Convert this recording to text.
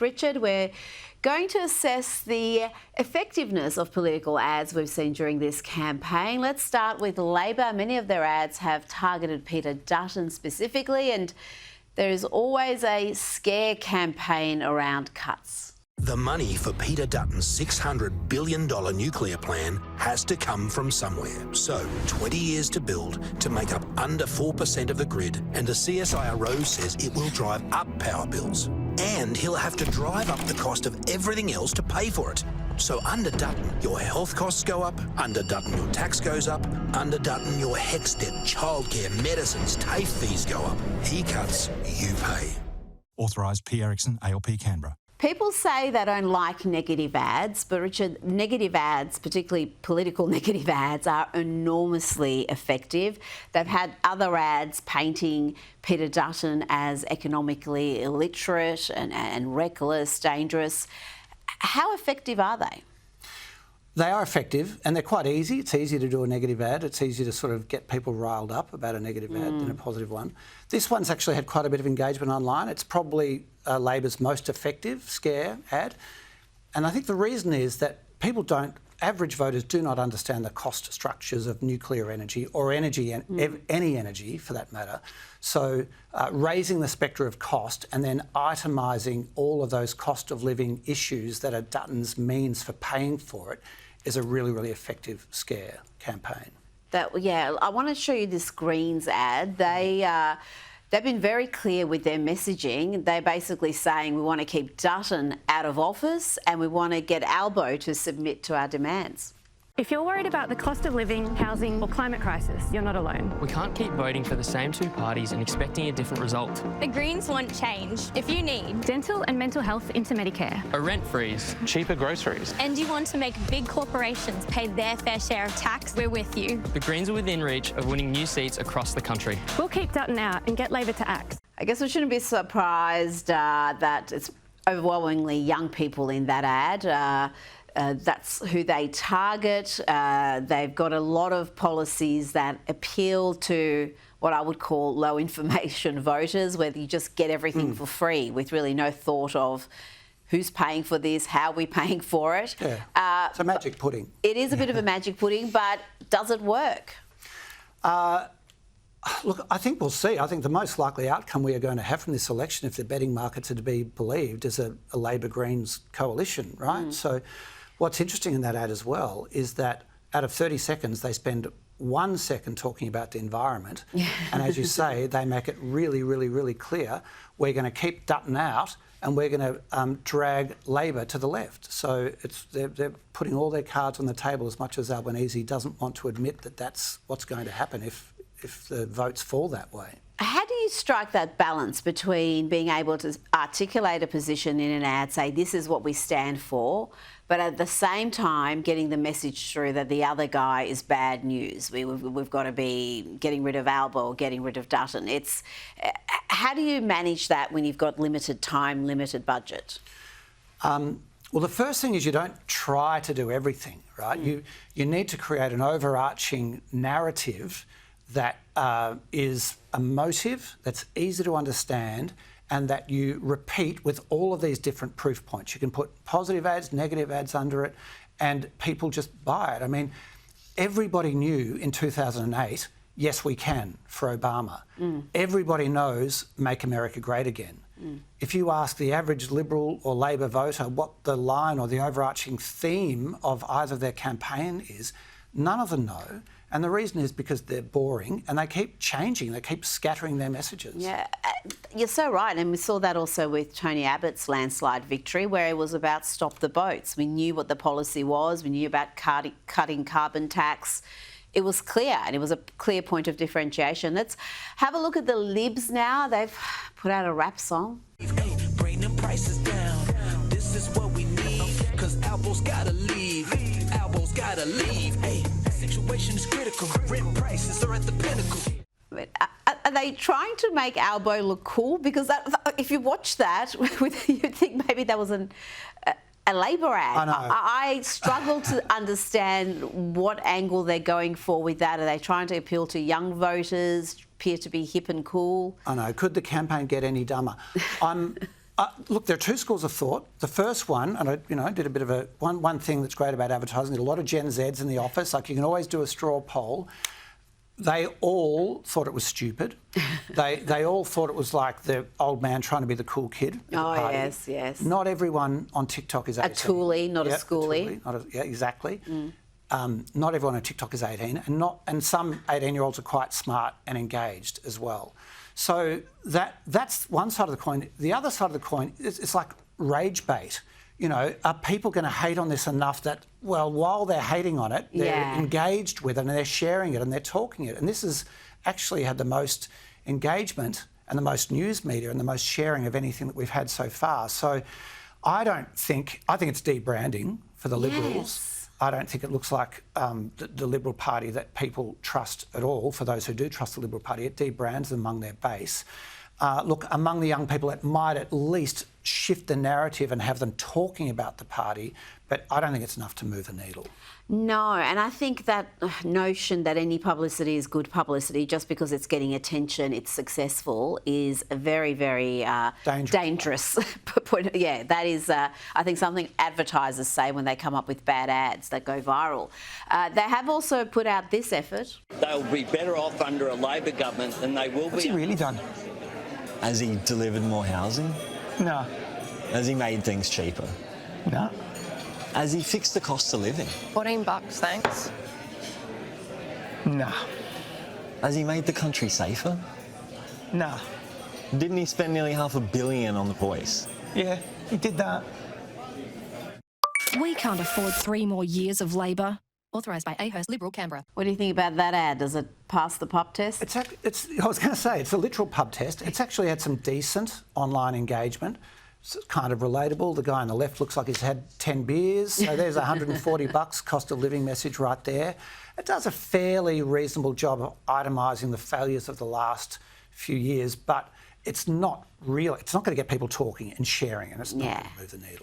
Richard, we're going to assess the effectiveness of political ads we've seen during this campaign. Let's start with Labor. Many of their ads have targeted Peter Dutton specifically, and there is always a scare campaign around cuts. The money for Peter Dutton's $600 billion nuclear plan has to come from somewhere. So, 20 years to build to make up under 4% of the grid, and the CSIRO says it will drive up power bills. And he'll have to drive up the cost of everything else to pay for it. So under Dutton, your health costs go up. Under Dutton, your tax goes up. Under Dutton, your HECS debt, childcare, medicines, TAFE fees go up. He cuts, you pay. Authorised P. Erickson, ALP Canberra. People say they don't like negative ads, but Richard, negative ads, particularly political negative ads, are enormously effective. They've had other ads painting Peter Dutton as economically illiterate and reckless, dangerous. How effective are they? They are effective and they're quite easy. It's easy to do a negative ad. It's easy to sort of get people riled up about a negative ad than a positive one. This one's actually had quite a bit of engagement online. It's probably Labor's most effective scare ad. And I think the reason is that average voters do not understand the cost structures of nuclear energy or energy, any energy for that matter. So raising the spectre of cost and then itemising all of those cost of living issues that are Dutton's means for paying for it is a really, really effective scare campaign. I want to show you this Greens ad. They've been very clear with their messaging. They're basically saying we want to keep Dutton out of office and we want to get Albo to submit to our demands. If you're worried about the cost of living, housing or climate crisis, you're not alone. We can't keep voting for the same two parties and expecting a different result. The Greens want change. If you need dental and mental health into Medicare, a rent freeze, cheaper groceries, and you want to make big corporations pay their fair share of tax, we're with you. The Greens are within reach of winning new seats across the country. We'll keep Dutton out and get Labor to act. I guess we shouldn't be surprised that it's overwhelmingly young people in that ad. That's who they target. They've got a lot of policies that appeal to what I would call low information voters, where you just get everything for free with really no thought of who's paying for this, how we're paying for it. Yeah. It's a magic pudding. It is a bit of a magic pudding, but does it work? Look, I think we'll see. I think the most likely outcome we are going to have from this election, if the betting markets are to be believed, is a Labor-Greens coalition, right? So what's interesting in that ad as well is that out of 30 seconds, they spend 1 second talking about the environment. And as you say, they make it really, really, really clear we're going to keep Dutton out and we're going to drag Labor to the left. So they're putting all their cards on the table, as much as Albanese doesn't want to admit that that's what's going to happen if the votes fall that way. How do you strike that balance between being able to articulate a position in an ad, say this is what we stand for, but at the same time getting the message through that the other guy is bad news? We've got to be getting rid of Albo or getting rid of Dutton. How do you manage that when you've got limited time, limited budget? Well, the first thing is you don't try to do everything, right? You need to create an overarching narrative that is emotive, that's easy to understand, and that you repeat with all of these different proof points. You can put positive ads, negative ads under it, and people just buy it. I mean, everybody knew in 2008, yes, we can, for Obama. Everybody knows Make America Great Again. If you ask the average Liberal or Labor voter what the line or the overarching theme of either their campaign is, none of them know. And the reason is because they're boring and they keep changing, they keep scattering their messages. Yeah, you're so right. And we saw that also with Tony Abbott's landslide victory, where it was about stop the boats. We knew what the policy was. We knew about cutting carbon tax. It was clear, and it was a clear point of differentiation. Let's have a look at the Libs now. They've put out a rap song. Hey, bring them prices down. This is what we need, because Albo's gotta leave. Albo's gotta leave. Hey, situation is critical. Rent prices are at the pinnacle. Are they trying to make Albo look cool? Because if you watch that, you'd think maybe that was a Labor ad. I know. I struggle to understand what angle they're going for with that. Are they trying to appeal to young voters, appear to be hip and cool? I know. Could the campaign get any dumber? Look, there are two schools of thought. The first one, and I did a bit of a one thing that's great about advertising. There's a lot of Gen Zs in the office. Like, you can always do a straw poll. They all thought it was stupid. They all thought it was like the old man trying to be the cool kid. Oh, yes, yes. Not everyone on TikTok is 18. A toolie, not a schoolie. Yeah, exactly. Not everyone on TikTok is 18, and some 18-year-olds are quite smart and engaged as well. So that's one side of the coin. The other side of the coin is it's like rage bait. You know, are people going to hate on this enough that, well, while they're hating on it, they're engaged with it and they're sharing it and they're talking it? And this has actually had the most engagement and the most news media and the most sharing of anything that we've had so far. So I think it's debranding for the Liberals. I don't think it looks like the Liberal Party that people trust at all. For those who do trust the Liberal Party, it debrands them among their base. Look, among the young people, it might at least shift the narrative and have them talking about the party, but I don't think it's enough to move the needle. No, and I think that notion that any publicity is good publicity just because it's getting attention, it's successful, is a very, very dangerous point. Yeah, that is, I think, something advertisers say when they come up with bad ads that go viral. They have also put out this effort. They'll be better off under a Labor government than they will be. What's he really done? Has he delivered more housing? No. Has he made things cheaper? No. Has he fixed the cost of living? $14, thanks. No. Has he made the country safer? No. Didn't he spend nearly $500 million on the police? Yeah, he did that. We can't afford 3 more years of Labor. Authorised by Ahurst Liberal Canberra. What do you think about that ad? Does it pass the pub test? I was going to say, it's a literal pub test. It's actually had some decent online engagement. It's kind of relatable. The guy on the left looks like he's had 10 beers. So there's $140 cost of living message right there. It does a fairly reasonable job of itemising the failures of the last few years, but it's not real. It's not going to get people talking and sharing, and it's not going to move the needle.